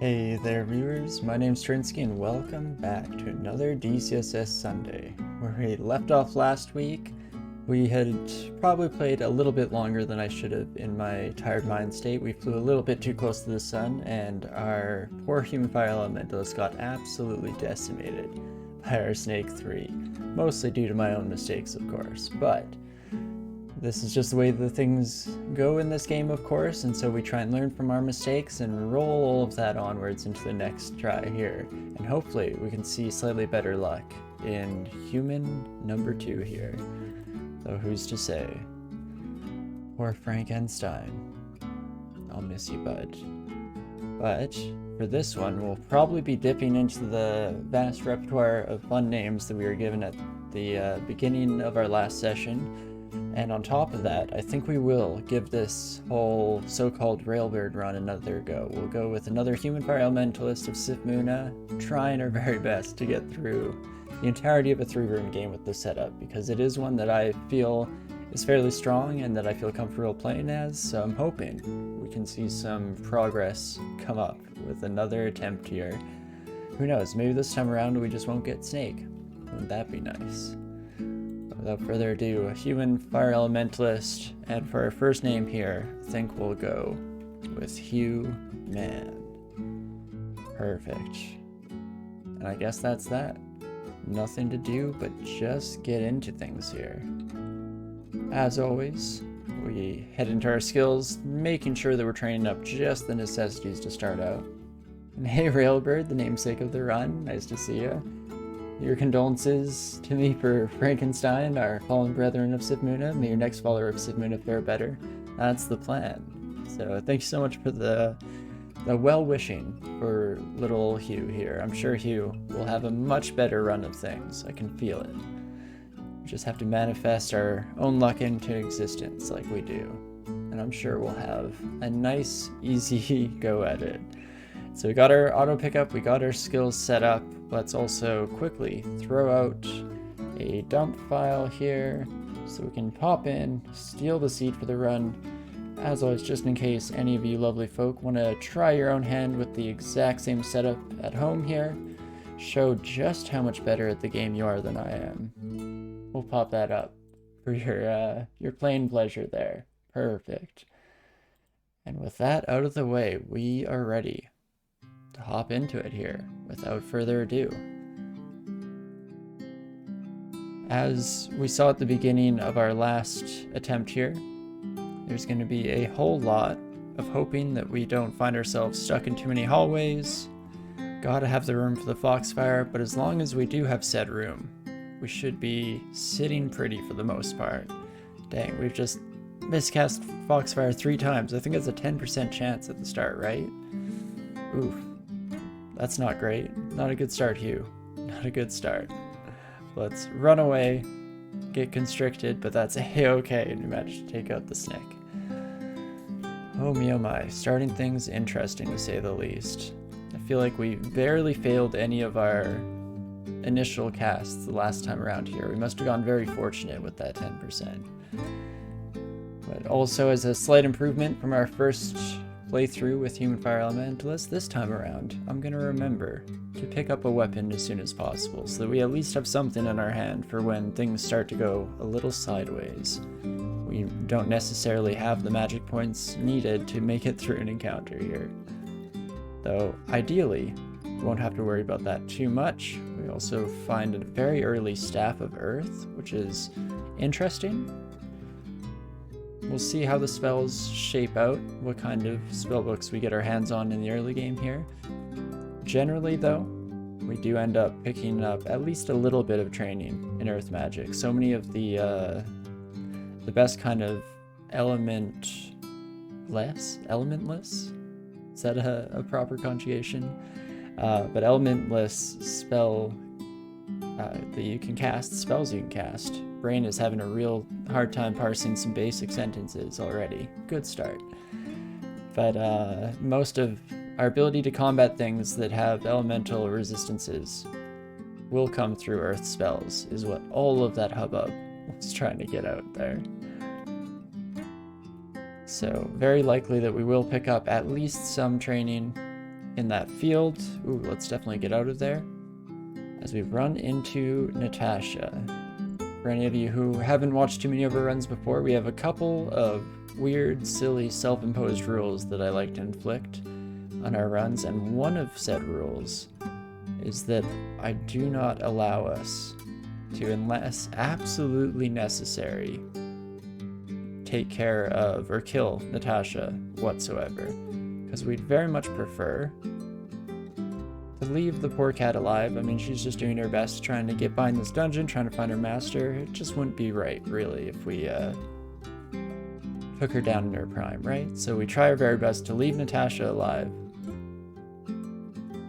Hey there viewers, my name's Torinski and welcome back to another DCSS Sunday. Where we left off last week, we had probably played a little bit longer than I should have in my tired mind state. We flew a little bit too close to the sun and our poor human fire elementalist got absolutely decimated by our Snake 3. Mostly due to my own mistakes, of course, but this is just the way the things go in this game, of course, and so we try and learn from our mistakes and roll all of that onwards into the next try here. And hopefully we can see slightly better luck in human number 2 here. Though who's to say? Poor Frankenstein. I'll miss you, bud. But for this one, we'll probably be dipping into the vast repertoire of fun names that we were given at the beginning of our last session. And on top of that, I think we will give this whole so-called Railbird run another go. We'll go with another Human Fire Elementalist of Sifmuna, trying our very best to get through the entirety of a 3-room game with this setup, because it is one that I feel is fairly strong and that I feel comfortable playing as, so I'm hoping we can see some progress come up with another attempt here. Who knows, maybe this time around we just won't get Snake. Wouldn't that be nice? Without further ado, a human fire elementalist, and for our first name here, I think we'll go with Hugh Man. Perfect. And I guess that's that. Nothing to do but just get into things here. As always, we head into our skills, making sure that we're training up just the necessities to start out. And hey Railbird, the namesake of the run, nice to see you. Your condolences to me for Frankenstein, our fallen brethren of Sifmuna. May your next follower of Sifmuna fare better. That's the plan. So thank you so much for the well-wishing for little Hugh here. I'm sure Hugh will have a much better run of things. I can feel it. We just have to manifest our own luck into existence like we do. And I'm sure we'll have a nice, easy go at it. So we got our auto pickup, we got our skills set up. Let's also quickly throw out a dump file here so we can pop in, steal the seed for the run. As always, just in case any of you lovely folk want to try your own hand with the exact same setup at home here, show just how much better at the game you are than I am. We'll pop that up for your plain pleasure there. Perfect. And with that out of the way, we are ready to hop into it here without further ado. As we saw at the beginning of our last attempt here, there's going to be a whole lot of hoping that we don't find ourselves stuck in too many hallways. Gotta have the room for the Foxfire, but as long as we do have said room, we should be sitting pretty for the most part. Dang, we've just miscast Foxfire 3 times. I think it's a 10% chance at the start, right? Oof. That's not great. Not a good start, Hugh. Not a good start. Let's run away, get constricted, but that's a-okay, and we managed to take out the snake. Oh me oh my, starting things interesting to say the least. I feel like we barely failed any of our initial casts the last time around here. We must have gone very fortunate with that 10%. But also as a slight improvement from our first playthrough with Human Fire Elementalist, this time around, I'm going to remember to pick up a weapon as soon as possible, so that we at least have something in our hand for when things start to go a little sideways. We don't necessarily have the magic points needed to make it through an encounter here. Though, ideally, we won't have to worry about that too much. We also find a very early Staff of Earth, which is interesting. We'll see how the spells shape out, what kind of spellbooks we get our hands on in the early game here. Generally though, we do end up picking up at least a little bit of training in earth magic. So many of the best kind of elementless? Is that a proper conjugation? But elementless spell that you can cast, spells you can cast. Brain is having a real hard time parsing some basic sentences already. Good start. But most of our ability to combat things that have elemental resistances will come through earth spells, is what all of that hubbub was trying to get out there. So very likely that we will pick up at least some training in that field. Ooh, let's definitely get out of there. As we run into Natasha. For any of you who haven't watched too many of her runs before, we have a couple of weird, silly, self-imposed rules that I like to inflict on our runs, and one of said rules is that I do not allow us to, unless absolutely necessary, take care of or kill Natasha whatsoever, because we'd very much prefer to leave the poor cat alive. I mean, she's just doing her best trying to get behind this dungeon, trying to find her master. It just wouldn't be right, really, if we took her down in her prime, right? So we try our very best to leave Natasha alive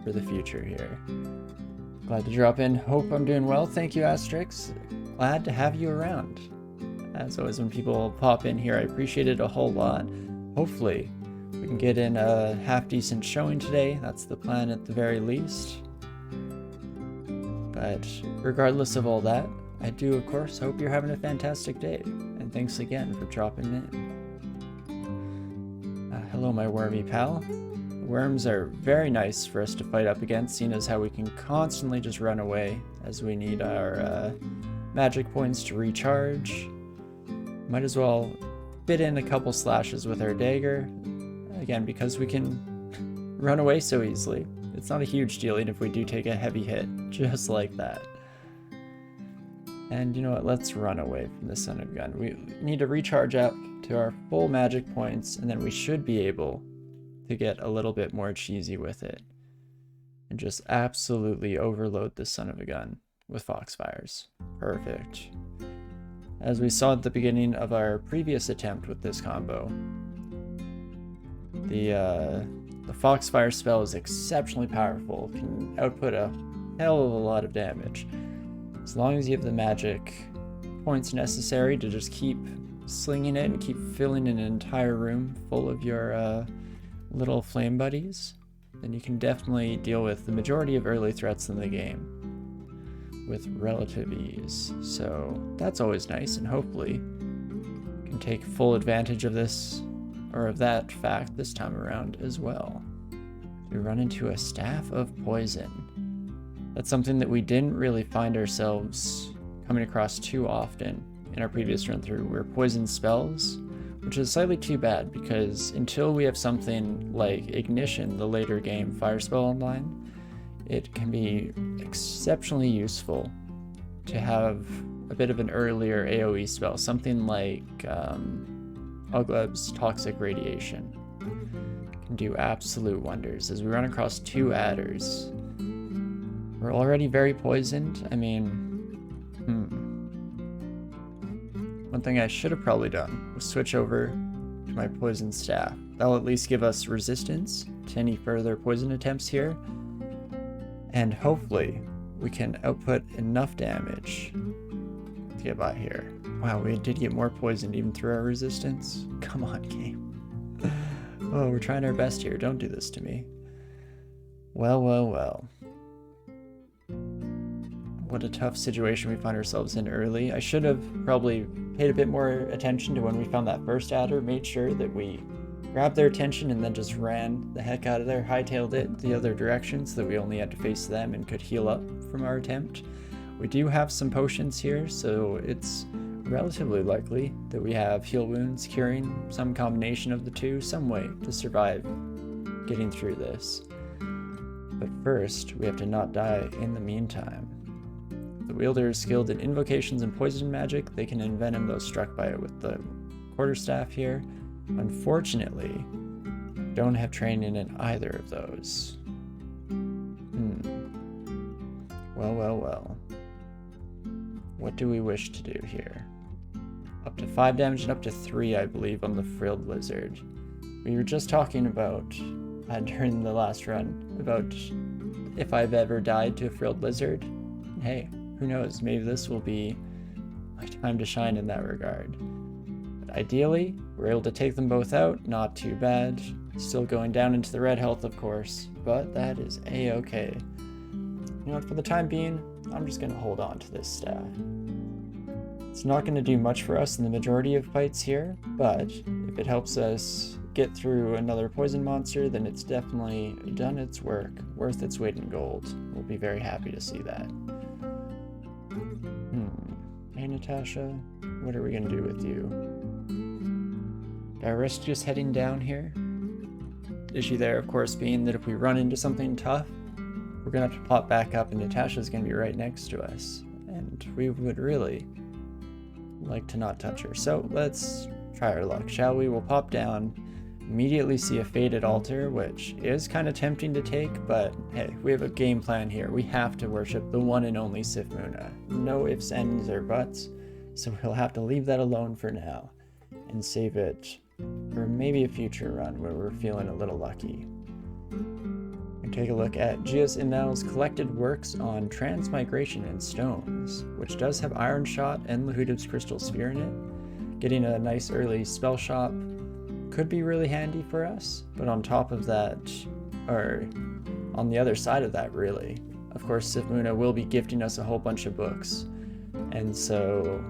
for the future here. Glad to drop in. Hope I'm doing well. Thank you, Asterix. Glad to have you around. As always, when people pop in here, I appreciate it a whole lot. Hopefully, we can get in a half-decent showing today. That's the plan at the very least. But regardless of all that, I do, of course, hope you're having a fantastic day. And thanks again for dropping in. Hello, my wormy pal. Worms are very nice for us to fight up against, seeing as how we can constantly just run away as we need our magic points to recharge. Might as well fit in a couple slashes with our dagger. Again, because we can run away so easily. It's not a huge deal even if we do take a heavy hit, just like that. And you know what, let's run away from the son of gun. We need to recharge up to our full magic points, and then we should be able to get a little bit more cheesy with it. And just absolutely overload this son of a gun with foxfires. Perfect. As we saw at the beginning of our previous attempt with this combo, the Foxfire spell is exceptionally powerful, can output a hell of a lot of damage. As long as you have the magic points necessary to just keep slinging it and keep filling an entire room full of your little flame buddies, then you can definitely deal with the majority of early threats in the game with relative ease. So that's always nice, and hopefully you can take full advantage of this, or of that fact this time around as well. We run into a staff of poison. That's something that we didn't really find ourselves coming across too often in our previous run through, were poison spells, which is slightly too bad because until we have something like Ignition, the later game fire spell online, it can be exceptionally useful to have a bit of an earlier AoE spell, something like Ugleb's Toxic Radiation. Can do absolute wonders. As we run across two adders, we're already very poisoned. I mean, one thing I should have probably done was switch over to my poison staff. That'll at least give us resistance to any further poison attempts here. And hopefully we can output enough damage to get by here. Wow, we did get more poisoned even through our resistance. Come on, game. Oh, we're trying our best here. Don't do this to me. Well, well, well. What a tough situation we find ourselves in early. I should have probably paid a bit more attention to when we found that first adder, made sure that we grabbed their attention and then just ran the heck out of there, hightailed it the other direction so that we only had to face them and could heal up from our attempt. We do have some potions here, so it's relatively likely that we have heal wounds, curing, some combination of the two, some way to survive getting through this. But first, we have to not die in the meantime. The wielder is skilled in invocations and poison magic. They can envenom those struck by it with the quarterstaff here. Unfortunately, don't have training in either of those. Well, well, well. What do we wish to do here? Up to 5 damage and up to 3, I believe, on the frilled lizard. We were just talking about, during the last run, about if I've ever died to a frilled lizard. Hey, who knows, maybe this will be my time to shine in that regard. But ideally, we're able to take them both out, not too bad. Still going down into the red health, of course, but that is a-okay. You know what, for the time being, I'm just going to hold on to this staff. It's not going to do much for us in the majority of fights here, but if it helps us get through another poison monster, then it's definitely done its work, worth its weight in gold. We'll be very happy to see that. Hey Natasha, what are we gonna do with you? Do I risk just heading down here? Issue there, of course, being that if we run into something tough, we're gonna have to pop back up and Natasha's gonna be right next to us. And we would really like to not touch her. So let's try our luck, shall we? We'll pop down, immediately see a faded altar, which is kind of tempting to take, but hey, we have a game plan here. We have to worship the one and only Sifmuna. No ifs, ands, or buts, so we'll have to leave that alone for now and save it for maybe a future run where we're feeling a little lucky. We take a look at Gius Inel's collected works on transmigration and stones, which does have Iron Shot and Lahudib's Crystal Sphere in it. Getting a nice early spell shop could be really handy for us, but on top of that, or on the other side of that really, of course Sifmuna will be gifting us a whole bunch of books, and so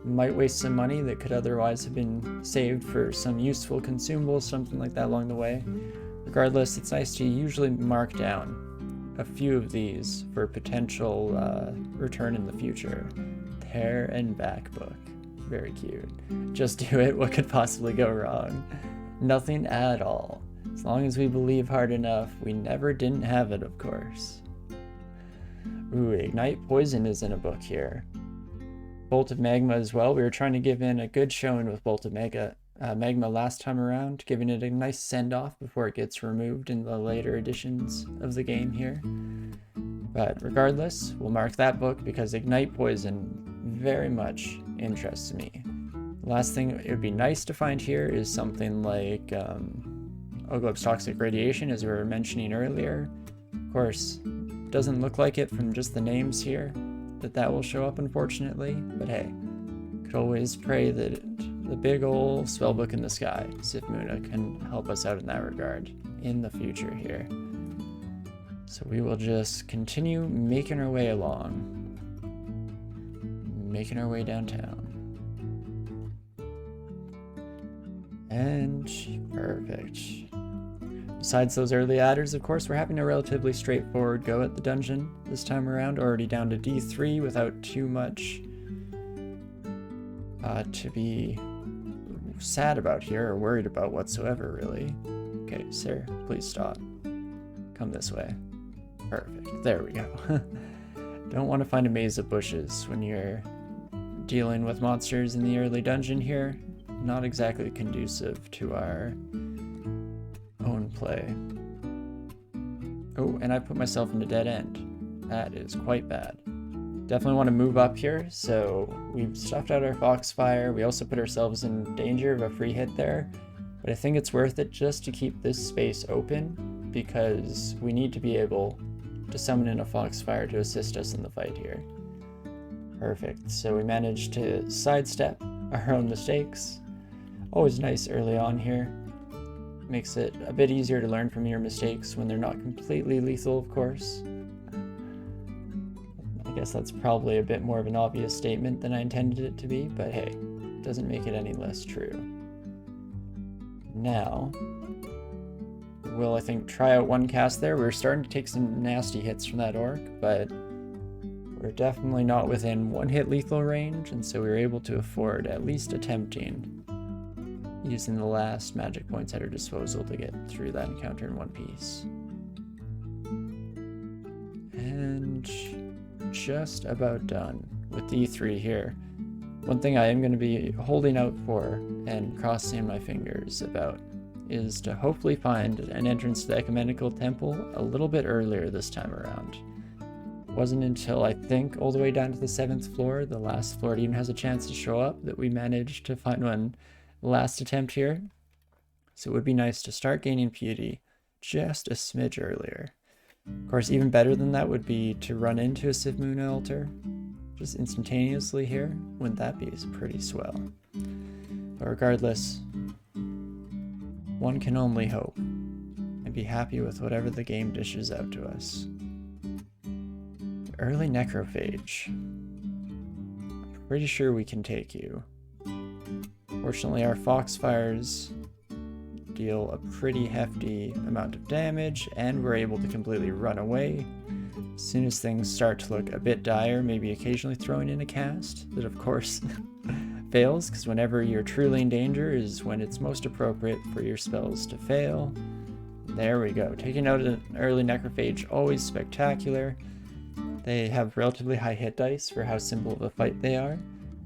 might waste some money that could otherwise have been saved for some useful consumables, something like that along the way. Regardless, it's nice to usually mark down a few of these for potential return in the future. There and back book. Very cute. Just do it, what could possibly go wrong? Nothing at all. As long as we believe hard enough, we never didn't have it, of course. Ooh, Ignite Poison is in a book here. Bolt of Magma as well. We were trying to give in a good showing with Bolt of Magma last time around, giving it a nice send-off before it gets removed in the later editions of the game here. But regardless, we'll mark that book because Ignite Poison very much interests me. Last thing it would be nice to find here is something like Ogleb's Toxic Radiation, as we were mentioning earlier. Of course, doesn't look like it from just the names here that will show up, unfortunately, but hey, could always pray that the big ol' spellbook in the sky, Sifmuna, can help us out in that regard in the future here. So we will just continue making our way along, making our way downtown. And perfect. Besides those early adders, of course, we're having a relatively straightforward go at the dungeon this time around, already down to D3 without too much to be sad about here or worried about whatsoever, really. Okay, sir, please stop. Come this way. Perfect. There we go. Don't want to find a maze of bushes when you're dealing with monsters in the early dungeon here. Not exactly conducive to our own play. Oh, and I put myself in a dead end. That is quite bad. Definitely want to move up here, so we've stuffed out our Foxfire. We also put ourselves in danger of a free hit there, but I think it's worth it just to keep this space open because we need to be able to summon in a Foxfire to assist us in the fight here. Perfect. So we managed to sidestep our own mistakes. Always nice early on here. Makes it a bit easier to learn from your mistakes when they're not completely lethal, of course. I guess that's probably a bit more of an obvious statement than I intended it to be, but hey, doesn't make it any less true. Now, we'll, I think, try out one cast there. We're starting to take some nasty hits from that orc, but we're definitely not within one hit lethal range, and so we were able to afford at least attempting using the last magic points at our disposal to get through that encounter in one piece. And just about done with D3 here. One thing I am going to be holding out for and crossing my fingers about is to hopefully find an entrance to the Ecumenical Temple a little bit earlier this time around. It wasn't until I think all the way down to the 7th floor, the last floor it even has a chance to show up, that we managed to find one last attempt here. So it would be nice to start gaining piety just a smidge earlier. Of course, even better than that would be to run into a Sifmuna altar just instantaneously here. Wouldn't that be pretty swell? But regardless, one can only hope and be happy with whatever the game dishes out to us. Early Necrophage. I'm pretty sure we can take you. Fortunately, our Foxfires deal a pretty hefty amount of damage, and we're able to completely run away. As soon as things start to look a bit dire, maybe occasionally throwing in a cast that of course fails, because whenever you're truly in danger is when it's most appropriate for your spells to fail. There we go. Taking out an early necrophage, always spectacular. They have relatively high hit dice for how simple of a fight they are,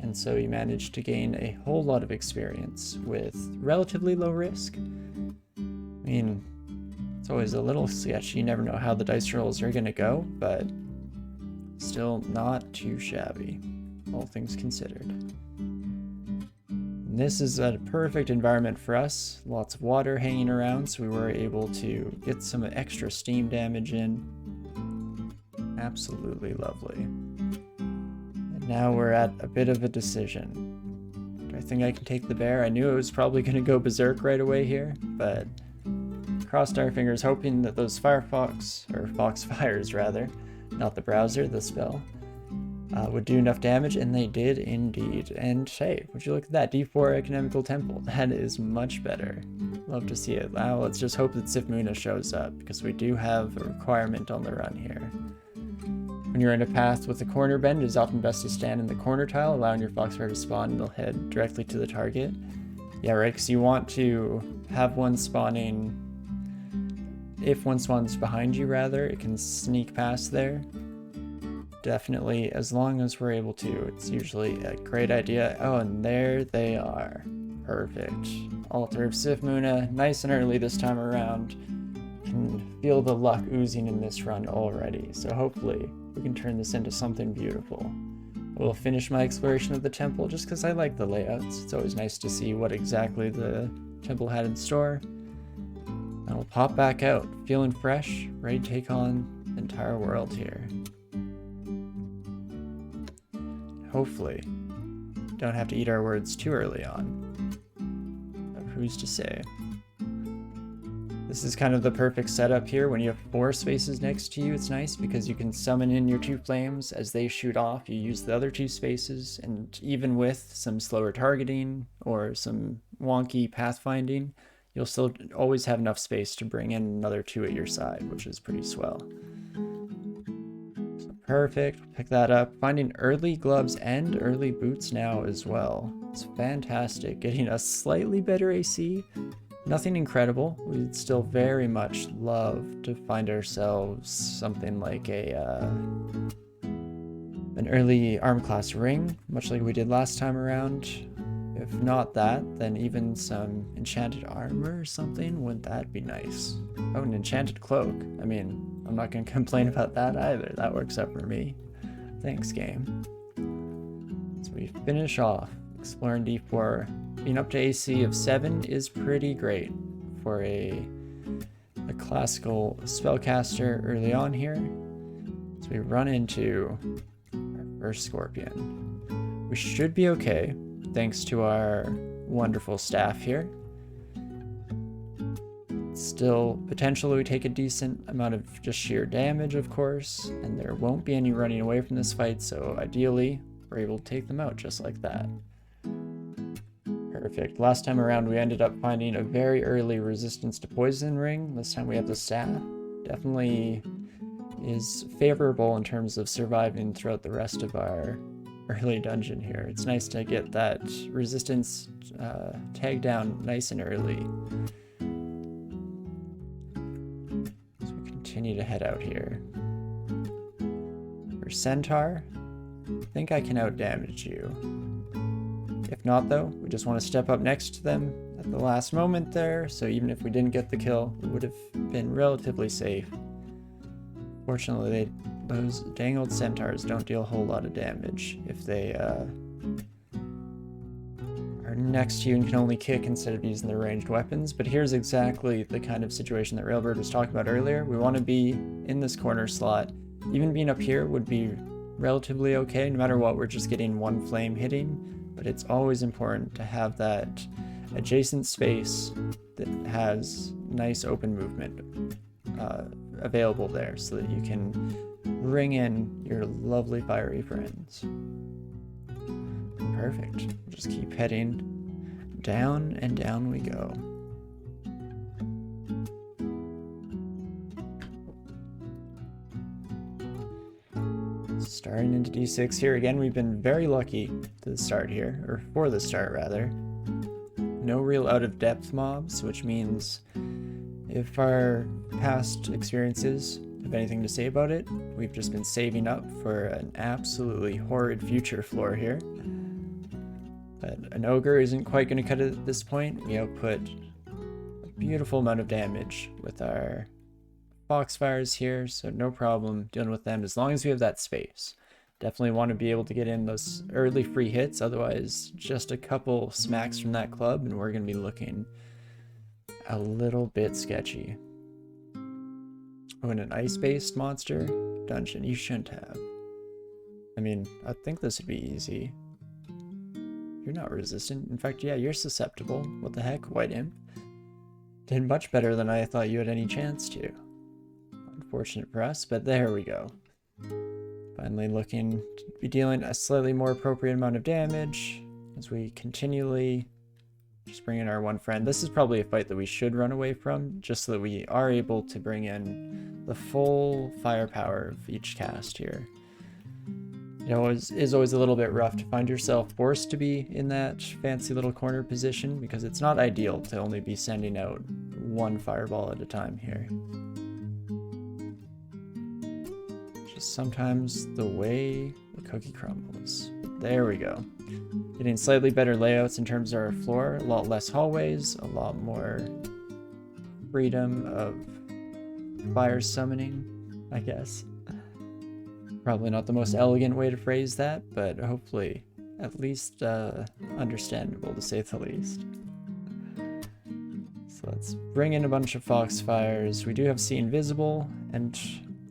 and so you manage to gain a whole lot of experience with relatively low risk. I mean, it's always a little sketchy, you never know how the dice rolls are gonna go, but still not too shabby, all things considered. And this is a perfect environment for us, lots of water hanging around, so we were able to get some extra steam damage in. Absolutely lovely. And now we're at a bit of a decision. Do I think I can take the bear? I knew it was probably going to go berserk right away here, but crossed our fingers hoping that those foxfires rather, not the browser, the spell, would do enough damage, and they did indeed. And hey, would you look at that, D4 Economical Temple, that is much better. Love to see it. Now let's just hope that Sifmuna shows up, because we do have a requirement on the run here. When you're in a path with a corner bend, it is often best to stand in the corner tile, allowing your foxfire to spawn and they'll head directly to the target. Yeah, right, because you want to have one spawning, if one spawns behind you rather, it can sneak past there. Definitely, as long as we're able to, it's usually a great idea. Oh, and there they are. Perfect. Altar of Sifmuna, nice and early this time around. Can feel the luck oozing in this run already, so hopefully we can turn this into something beautiful. I will finish my exploration of the temple just because I like the layouts. It's always nice to see what exactly the temple had in store. And we'll pop back out, feeling fresh, ready to take on the entire world here. Hopefully, don't have to eat our words too early on. But who's to say? This is kind of the perfect setup here. When you have 4 spaces next to you, it's nice because you can summon in your 2 flames. As they shoot off, you use the other 2 spaces, and even with some slower targeting or some wonky pathfinding, you'll still always have enough space to bring in another 2 at your side, which is pretty swell. So perfect, pick that up. Finding early gloves and early boots now as well. It's fantastic, getting a slightly better AC. Nothing incredible. We'd still very much love to find ourselves something like an early arm class ring, much like we did last time around. If not that, then even some enchanted armor or something. Wouldn't that be nice? Oh, an enchanted cloak. I mean, I'm not going to complain about that either. That works out for me. Thanks, game. So we finish off exploring D4. Being up to AC of 7 is pretty great for a classical spellcaster early on here. So we run into our first scorpion. We should be okay, thanks to our wonderful staff here. Still, potentially we take a decent amount of just sheer damage, of course, and there won't be any running away from this fight, so ideally, we're able to take them out just like that. Perfect. Last time around, we ended up finding a very early resistance to poison ring. This time we have the staff. Definitely is favorable in terms of surviving throughout the rest of our early dungeon here. It's nice to get that resistance tagged down nice and early. So we continue to head out here. For Centaur, I think I can outdamage you. If not though, we just want to step up next to them at the last moment there, so even if we didn't get the kill, we would have been relatively safe. Fortunately, those dang old centaurs don't deal a whole lot of damage if they are next to you and can only kick instead of using their ranged weapons. But here's exactly the kind of situation that Railbird was talking about earlier. We want to be in this corner slot. Even being up here would be relatively okay. No matter what, we're just getting 1 flame hitting. But it's always important to have that adjacent space that has nice open movement available there so that you can bring in your lovely fiery friends. Perfect. We'll just keep heading down and down we go. Starting into D6 here. Again, we've been very lucky to the start here, or for the start rather. No real out-of-depth mobs, which means if our past experiences have anything to say about it, we've just been saving up for an absolutely horrid future floor here. But an ogre isn't quite going to cut it at this point. We output a beautiful amount of damage with our foxfires here, so no problem dealing with them as long as we have that space. Definitely want to be able to get in those early free hits, otherwise just a couple smacks from that club and we're going to be looking a little bit sketchy. Oh, and an ice-based monster dungeon. You shouldn't have. I mean, I think this would be easy. You're not resistant. In fact, yeah, you're susceptible. What the heck, White Imp? Did much better than I thought you had any chance to. Unfortunate for us, but there we go. Finally looking to be dealing a slightly more appropriate amount of damage as we continually just bring in our one friend. This is probably a fight that we should run away from, just so that we are able to bring in the full firepower of each cast here. It is always a little bit rough to find yourself forced to be in that fancy little corner position, because it's not ideal to only be sending out one fireball at a time here. Just sometimes the way the cookie crumbles. There we go. Getting slightly better layouts in terms of our floor, a lot less hallways, a lot more freedom of fire summoning, I guess. Probably not the most elegant way to phrase that, but hopefully at least understandable to say the least. So let's bring in a bunch of foxfires. We do have See Invisible, and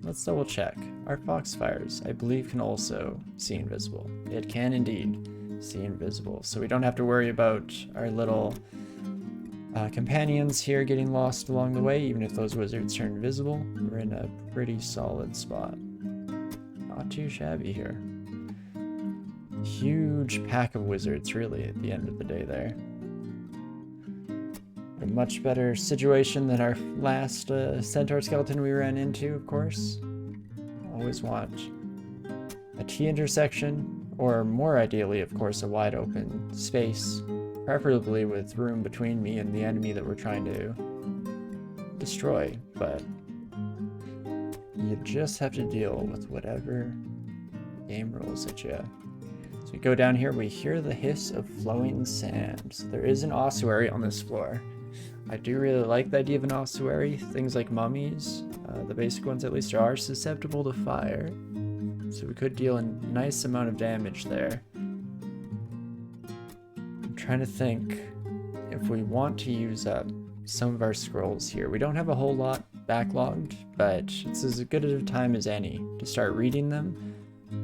let's double check. Our foxfires, I believe, can also see invisible. It can indeed see invisible, so we don't have to worry about our little companions here getting lost along the way, even if those wizards turn invisible. We're in a pretty solid spot. Not too shabby here. Huge pack of wizards, really, at the end of the day there. A much better situation than our last centaur skeleton we ran into, of course. Always want a T-intersection, or more ideally, of course, a wide open space, preferably with room between me and the enemy that we're trying to destroy, but you just have to deal with whatever game rolls at you. So we go down here, we hear the hiss of flowing sand. So there is an ossuary on this floor. I do really like the idea of an ossuary. Things like mummies, the basic ones at least, are susceptible to fire. So we could deal a nice amount of damage there. I'm trying to think if we want to use up some of our scrolls here. We don't have a whole lot backlogged, but it's as good a time as any to start reading them,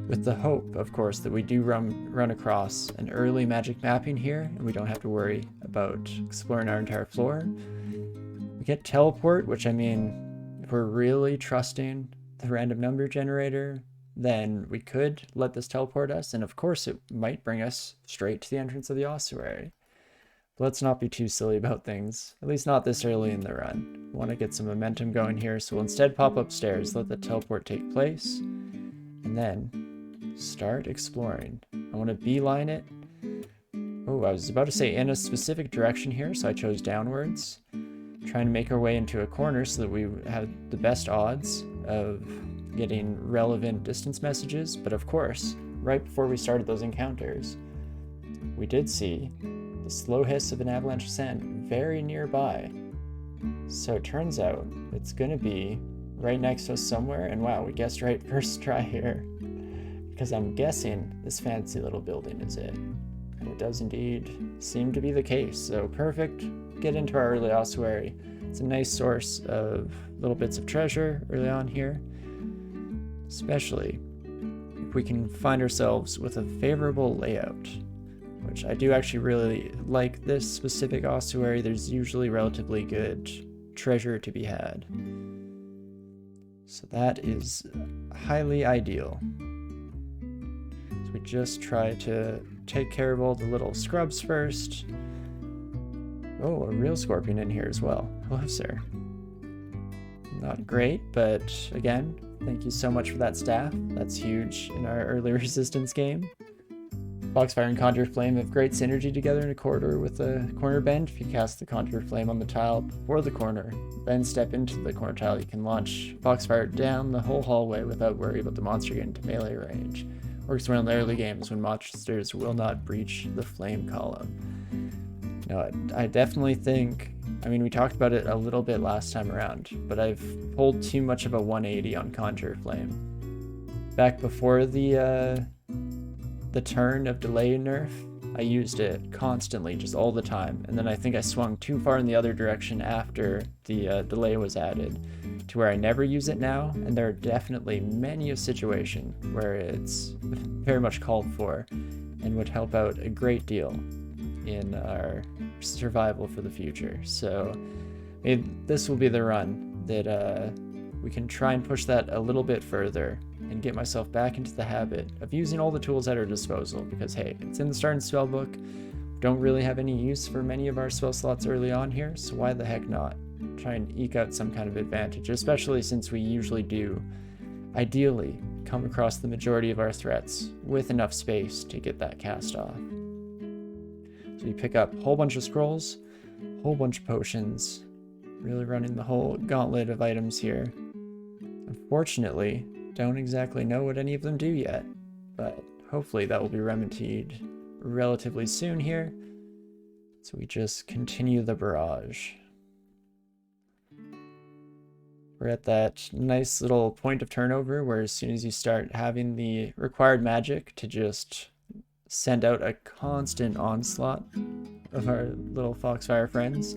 with the hope, of course, that we do run across an early magic mapping here, and we don't have to worry about exploring our entire floor. We get teleport, which, I mean, if we're really trusting the random number generator, then we could let this teleport us, and of course it might bring us straight to the entrance of the ossuary. But let's not be too silly about things, at least not this early in the run. We want to get some momentum going here, so we'll instead pop upstairs, let the teleport take place, and then start exploring. I want to beeline it. Oh, I was about to say in a specific direction here, so I chose downwards. Trying to make our way into a corner so that we have the best odds of getting relevant distance messages. But of course, right before we started those encounters, we did see the slow hiss of an avalanche of sand very nearby. So it turns out it's going to be right next to us somewhere, and wow, we guessed right first try here. Because I'm guessing this fancy little building is it. And it does indeed seem to be the case, so perfect. Get into our early ossuary. It's a nice source of little bits of treasure early on here, especially if we can find ourselves with a favorable layout, which I do actually really like this specific ossuary. There's usually relatively good treasure to be had. So that is highly ideal. So we just try to take care of all the little scrubs first. Oh, a real scorpion in here as well. Hello, sir. Not great, but again, Thank you so much for that, staff. That's huge in our early resistance game. Foxfire and Conjure Flame have great synergy together in a corridor with a corner bend. If you cast the Conjure Flame on the tile before the corner, then step into the corner tile, you can launch Foxfire down the whole hallway without worry about the monster getting to melee range. Works well in the early games when monsters will not breach the flame column. No, I definitely think, I mean, we talked about it a little bit last time around, but I've pulled too much of a 180 on Conjure Flame. Back before the turn of delay nerf, I used it constantly, just all the time, and then I think I swung too far in the other direction after the delay was added, to where I never use it now, and there are definitely many a situation where it's very much called for and would help out a great deal in our survival for the future. So maybe this will be the run that we can try and push that a little bit further and get myself back into the habit of using all the tools at our disposal, because hey, it's in the starting spell book. Don't really have any use for many of our spell slots early on here, so why the heck not try and eke out some kind of advantage, especially since we usually do ideally come across the majority of our threats with enough space to get that cast off. So you pick up a whole bunch of scrolls, a whole bunch of potions, really running the whole gauntlet of items here. Unfortunately, don't exactly know what any of them do yet, but hopefully that will be remedied relatively soon here. So we just continue the barrage. We're at that nice little point of turnover where as soon as you start having the required magic to just send out a constant onslaught of our little Foxfire friends,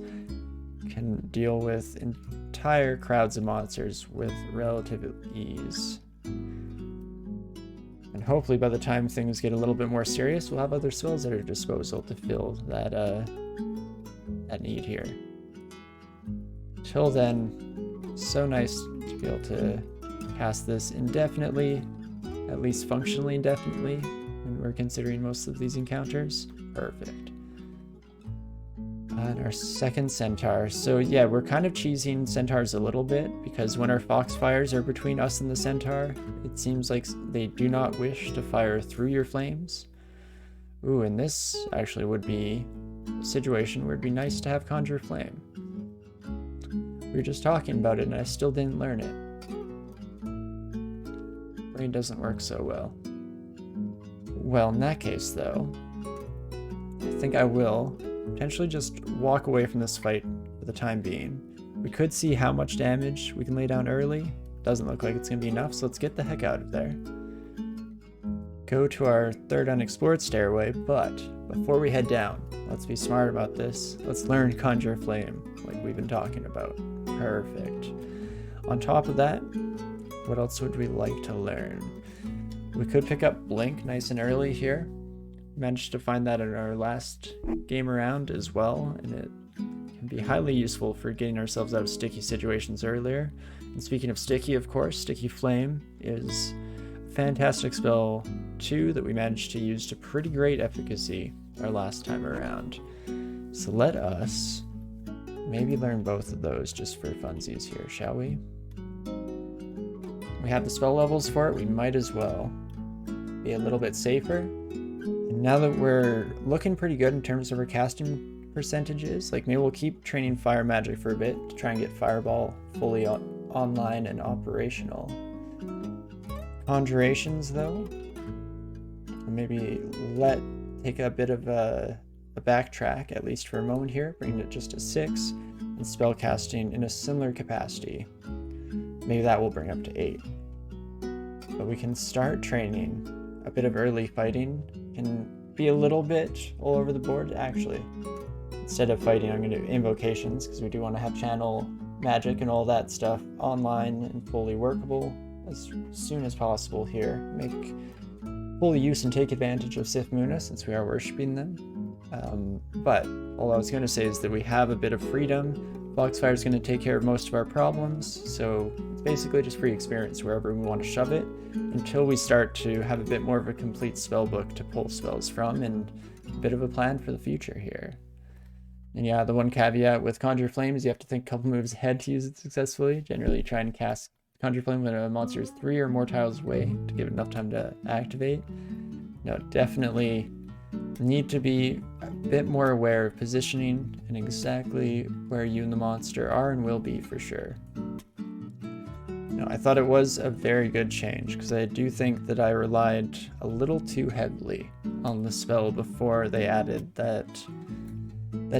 can deal with entire crowds of monsters with relative ease. And hopefully by the time things get a little bit more serious, we'll have other spells at our disposal to fill that need here. Till then, so nice to be able to cast this indefinitely, at least functionally indefinitely, when we're considering most of these encounters. Perfect. And our second centaur. So yeah, we're kind of cheesing centaurs a little bit, because when our foxfires are between us and the centaur, it seems like they do not wish to fire through your flames. Ooh, and this actually would be a situation where it'd be nice to have Conjure Flame. We were just talking about it and I still didn't learn it. Brain doesn't work so well. Well, in that case though, I think I will potentially just walk away from this fight for the time being. We could see how much damage we can lay down early. Doesn't look like it's going to be enough, so let's get the heck out of there. Go to our third unexplored stairway, but before we head down, let's be smart about this. Let's learn Conjure Flame, like we've been talking about. Perfect. On top of that, what else would we like to learn? We could pick up Blink nice and early here. Managed to find that in our last game around as well, and it can be highly useful for getting ourselves out of sticky situations earlier. And speaking of sticky, of course, Sticky Flame is a fantastic spell too that we managed to use to pretty great efficacy our last time around. So let us maybe learn both of those just for funsies here, shall we? We have the spell levels for it, we might as well be a little bit safer. And now that we're looking pretty good in terms of our casting percentages, like maybe we'll keep training fire magic for a bit to try and get Fireball fully online and operational. Conjurations though, maybe take a bit of a backtrack, at least for a moment here, bringing it just to 6, and spell casting in a similar capacity. Maybe that will bring up to 8. But we can start training a bit of early fighting. Can be a little bit all over the board actually. Instead of fighting, I'm going to do invocations, because we do want to have channel magic and all that stuff online and fully workable as soon as possible here. Make full use and take advantage of Sith Muna, since we are worshipping them. But all I was going to say is that we have a bit of freedom. Foxfire is going to take care of most of our problems, so it's basically just free experience wherever we want to shove it, until we start to have a bit more of a complete spell book to pull spells from, and a bit of a plan for the future here. And yeah, the one caveat with Conjure Flame is you have to think a couple moves ahead to use it successfully. Generally, you try and cast Conjure Flame when a monster is 3 or more tiles away to give it enough time to activate. No, definitely need to be a bit more aware of positioning and exactly where you and the monster are and will be for sure. No, I thought it was a very good change because I do think that I relied a little too heavily on the spell before they added that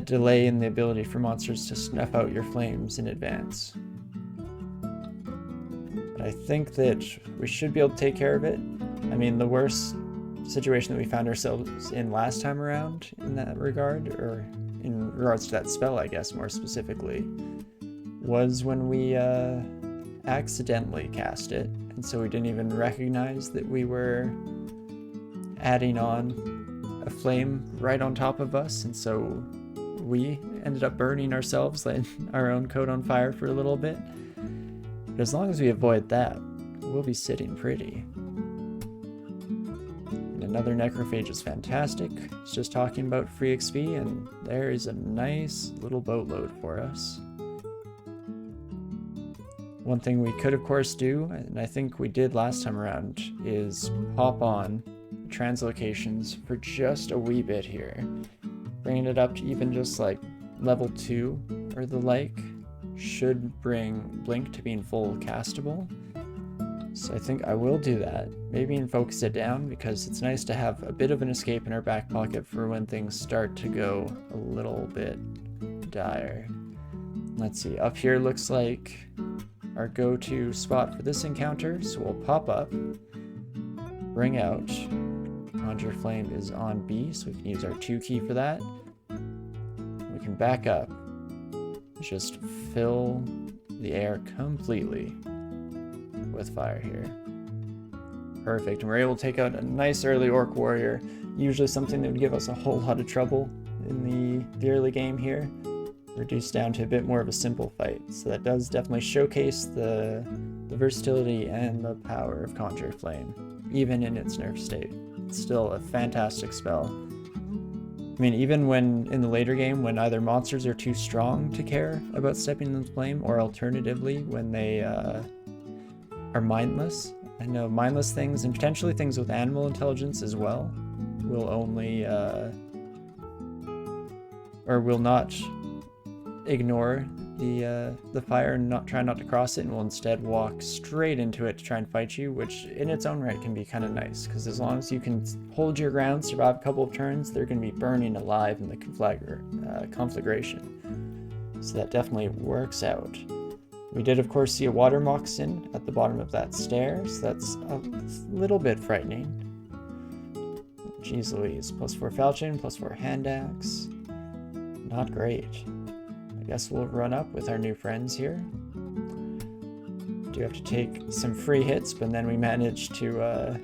delay in the ability for monsters to snuff out your flames in advance. But I think that we should be able to take care of it. I mean, the worst situation that we found ourselves in last time around in that regard, or in regards to that spell, I guess, more specifically, was when we accidentally cast it, and so we didn't even recognize that we were adding on a flame right on top of us, and so we ended up burning ourselves, lighting our own coat on fire for a little bit. But as long as we avoid that, we'll be sitting pretty. And another necrophage is fantastic. It's just talking about free XP, and there is a nice little boatload for us. One thing we could, of course, do, and I think we did last time around, is pop on translocations for just a wee bit here. Bringing it up to even just like level 2 or the like should bring Blink to being full castable. So I think I will do that. Maybe even focus it down because it's nice to have a bit of an escape in our back pocket for when things start to go a little bit dire. Let's see, up here looks like our go-to spot for this encounter, so we'll pop up, bring out, Conjure Flame is on B, so we can use our 2 key for that. We can back up, just fill the air completely with fire here. Perfect, and we're able to take out a nice early Orc Warrior, usually something that would give us a whole lot of trouble in the early game here. Reduced down to a bit more of a simple fight. So that does definitely showcase the versatility and the power of Conjure Flame, even in its nerf state. It's still a fantastic spell. I mean, even when in the later game, when either monsters are too strong to care about stepping in the flame, or alternatively, when they are mindless. I know mindless things, and potentially things with animal intelligence as well, will only, or will not ignore the fire and try not to cross it, and will instead walk straight into it to try and fight you, which in its own right can be kind of nice, because as long as you can hold your ground, survive a couple of turns, they're going to be burning alive in the conflagration. So that definitely works out. We did of course see a water moccasin at the bottom of that stair, so that's a little bit frightening. Jeez Louise, +4 falchion, +4 hand axe. Not great. I guess we'll run up with our new friends here. Do have to take some free hits, but then we managed to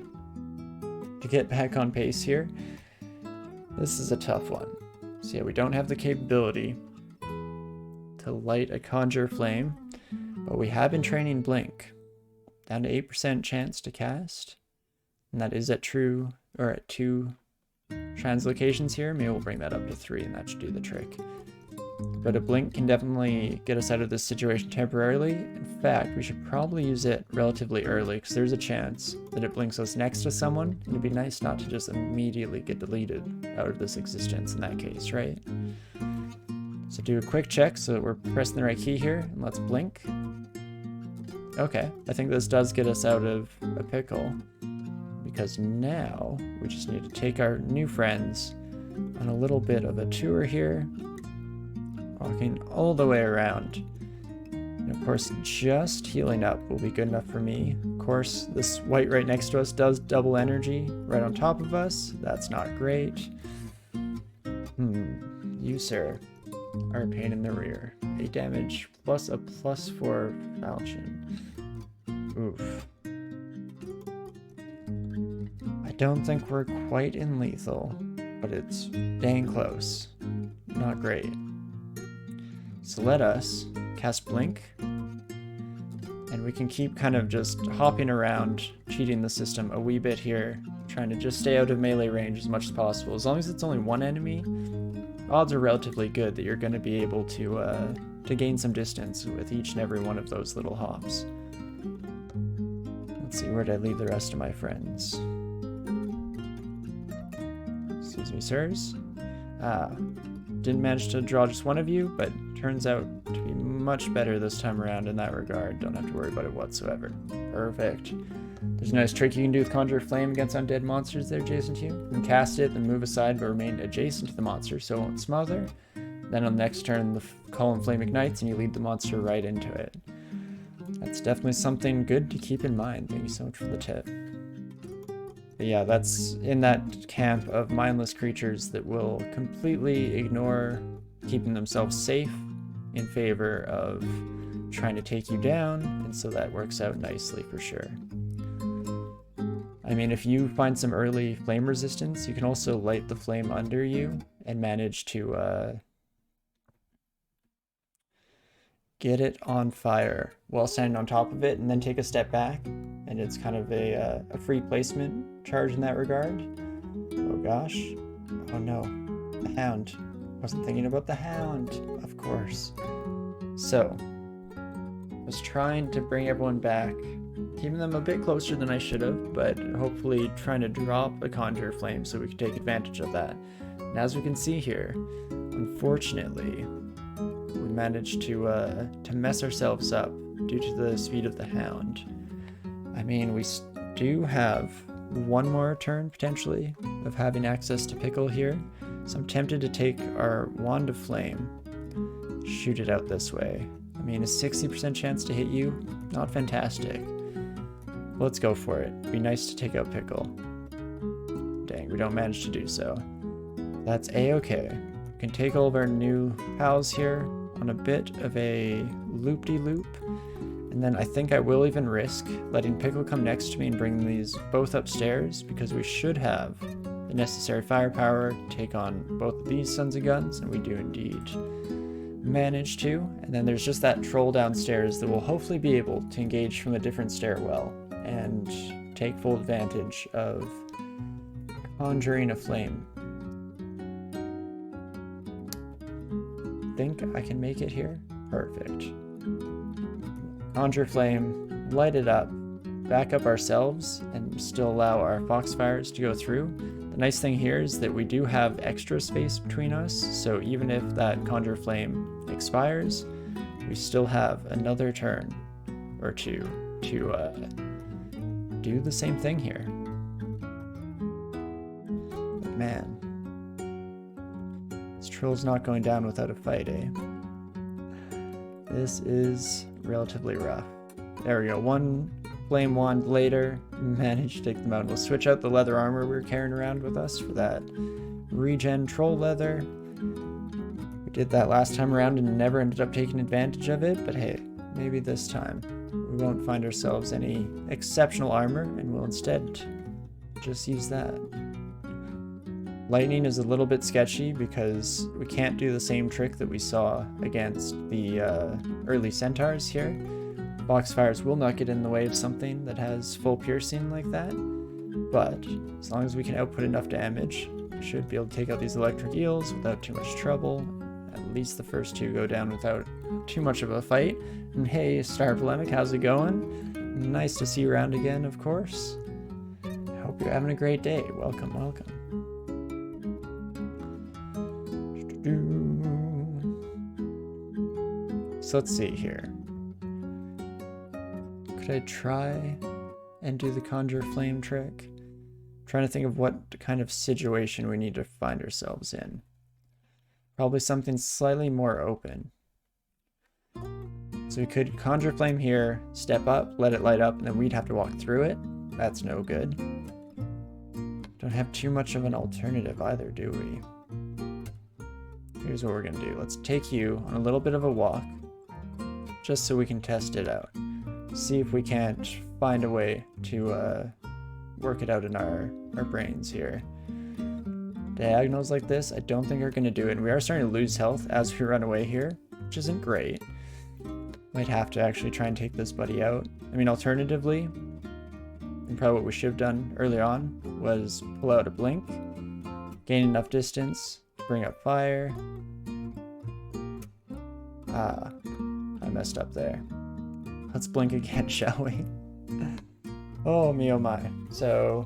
get back on pace here. This is a tough one. So yeah, we don't have the capability to light a Conjure Flame, but we have been training Blink. Down to 8% chance to cast, and that is at 2 translocations here. Maybe we'll bring that up to 3 and that should do the trick. But a Blink can definitely get us out of this situation temporarily. In fact, we should probably use it relatively early, because there's a chance that it blinks us next to someone, and it'd be nice not to just immediately get deleted out of this existence in that case, right? So do a quick check so that we're pressing the right key here, and let's Blink. Okay, I think this does get us out of a pickle, because now we just need to take our new friends on a little bit of a tour here, walking all the way around. And of course, just healing up will be good enough for me. Of course, this white right next to us does double energy right on top of us. That's not great. You, sir, are a pain in the rear. 8 damage plus a +4 falchion. Oof. I don't think we're quite in lethal, but it's dang close. Not great. So let us cast Blink, and we can keep kind of just hopping around, cheating the system a wee bit here, trying to just stay out of melee range as much as possible. As long as it's only one enemy, odds are relatively good that you're going to be able to gain some distance with each and every one of those little hops. Let's see, where did I leave the rest of my friends? Excuse me, sirs. Didn't manage to draw just one of you, but turns out to be much better this time around in that regard. Don't have to worry about it whatsoever. Perfect. There's a nice trick you can do with Conjure Flame against undead monsters there adjacent to you. You can cast it, then move aside, but remain adjacent to the monster so it won't smother. Then on the next turn, the column flame ignites and you lead the monster right into it. That's definitely something good to keep in mind. Thank you so much for the tip. But yeah, that's in that camp of mindless creatures that will completely ignore keeping themselves safe in favor of trying to take you down, and so that works out nicely for sure. I mean, if you find some early flame resistance, you can also light the flame under you and manage to get it on fire while standing on top of it, and then take a step back, and it's kind of a free placement charge in that regard. Oh gosh. Oh no. The hound. Wasn't thinking about the hound, of course. So, I was trying to bring everyone back, keeping them a bit closer than I should have, but hopefully trying to drop a Conjure Flame so we can take advantage of that. And as we can see here, unfortunately, we managed to mess ourselves up due to the speed of the hound. I mean, we do have one more turn, potentially, of having access to Pickle here, so I'm tempted to take our Wand of Flame, shoot it out this way. I mean, a 60% chance to hit you, not fantastic. Let's go for it. It'd be nice to take out Pickle. Dang, we don't manage to do so. That's a-okay. We can take all of our new pals here on a bit of a loop-de-loop, and then I think I will even risk letting Pickle come next to me and bring these both upstairs, because we should have the necessary firepower to take on both of these sons of guns, and we do indeed manage to. And then there's just that troll downstairs that will hopefully be able to engage from a different stairwell and take full advantage of conjuring a flame. Think I can make it here? Perfect. Conjure flame, light it up, back up ourselves, and still allow our foxfires to go through. The nice thing here is that we do have extra space between us, so even if that Conjure Flame expires, we still have another turn or two to do the same thing here. But man, this troll's not going down without a fight, eh? This is relatively rough. There we go, one flame wand later, managed to take them out. We'll switch out the leather armor we were carrying around with us for that regen troll leather. We did that last time around and never ended up taking advantage of it, but hey, maybe this time we won't find ourselves any exceptional armor and we'll instead just use that. Lightning is a little bit sketchy because we can't do the same trick that we saw against the early centaurs here. Foxfires will not get in the way of something that has full piercing like that, but as long as we can output enough damage, we should be able to take out these electric eels without too much trouble. At least the first two go down without too much of a fight. And hey, Star Polemic, how's it going? Nice to see you around again, of course. I hope you're having a great day. Welcome, welcome. So let's see here. Could I try and do the Conjure Flame trick? I'm trying to think of what kind of situation we need to find ourselves in. Probably something slightly more open. So we could Conjure Flame here, step up, let it light up, and then we'd have to walk through it. That's no good. Don't have too much of an alternative either, do we? Here's what we're gonna do. Let's take you on a little bit of a walk, just so we can test it out. See if we can't find a way to work it out in our brains here. Diagonals like this, I don't think are going to do it. And we are starting to lose health as we run away here, which isn't great. Might have to actually try and take this buddy out. I mean, alternatively, and probably what we should have done early on was pull out a blink, gain enough distance to bring up fire. Ah, I messed up there. Let's blink again, shall we? Oh me, oh my. So,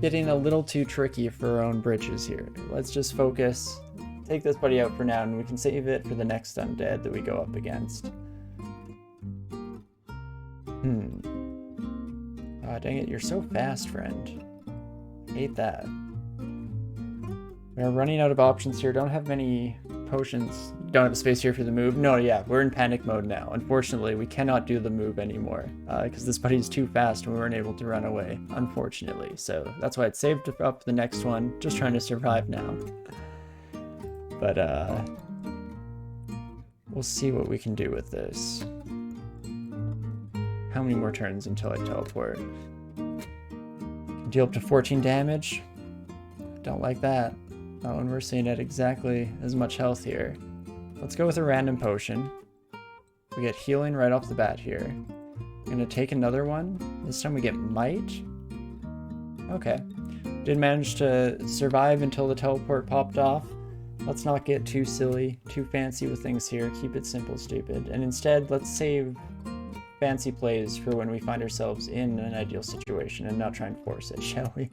getting a little too tricky for our own britches here. Let's just focus, take this buddy out for now, and we can save it for the next undead that we go up against. Oh, dang it, you're so fast, friend. Hate that. We're running out of options here. Don't have many potions. Don't have a space here for the move. No, yeah, we're in panic mode now. Unfortunately, we cannot do the move anymore because this buddy's too fast and we weren't able to run away, unfortunately. So that's why it saved up the next one. Just trying to survive now. But we'll see what we can do with this. How many more turns until I teleport? Can deal up to 14 damage. Don't like that. Oh, and we're seeing at exactly as much health here. Let's go with a random potion. We get healing right off the bat here. I'm gonna take another one. This time we get might. Okay. Did manage to survive until the teleport popped off. Let's not get too silly, too fancy with things here. Keep it simple, stupid. And instead, let's save fancy plays for when we find ourselves in an ideal situation and not try and force it, shall we?